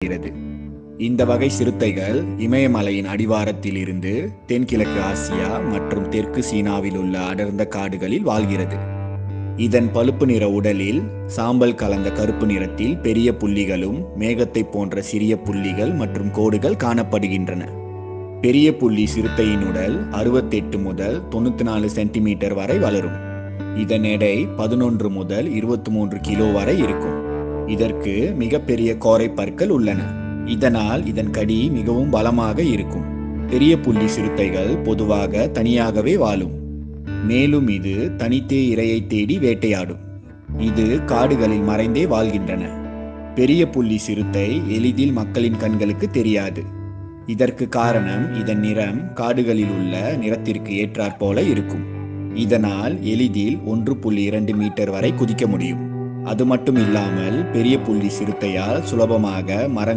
இருக்கிறது. இந்த வகை சிறுத்தைகள் இமயமலையின் அடிவாரத்தில் இருந்து தென்கிழக்கு ஆசியா மற்றும் தெற்கு சீனாவில் உள்ள அடர்ந்த காடுகளில் வாழ்கிறது. இதன் பழுப்பு நிற உடலில் சாம்பல் கலந்த கருப்பு நிறத்தில் பெரிய புள்ளிகளும் மேகத்தை போன்ற சிறிய புள்ளிகள் மற்றும் கோடுகள் காணப்படுகின்றன. பெரிய புள்ளி சிறுத்தையின் உடல் 68 முதல் 94 சென்டிமீட்டர் வரை வளரும். இதன் எடை 11 முதல் 23 கிலோ வரை இருக்கும். இதற்கு மிகப்பெரிய கோரை பற்கள் உள்ளன. இதனால் இதன் கடி மிகவும் பலமாக இருக்கும். பெரிய புள்ளி சிறுத்தைகள் பொதுவாக தனியாகவே வாழும். மேலும் இது தனித்தே இரையை தேடி வேட்டையாடும். இது காடுகளில் மறைந்தே வாழ்கின்றன. பெரிய புள்ளி சிறுத்தை எளிதில் மக்களின் கண்களுக்கு தெரியாது. இதற்கு காரணம் இதன் நிறம் காடுகளில் உள்ள நிறத்திற்கு ஏற்றாற்போல இருக்கும். இதனால் எளிதில் 1.2 மீட்டர் வரை குதிக்க முடியும். அது மட்டும் இல்லாமல் பெரிய புள்ளி சிறுத்தையால் சுலபமாக மரங்கள்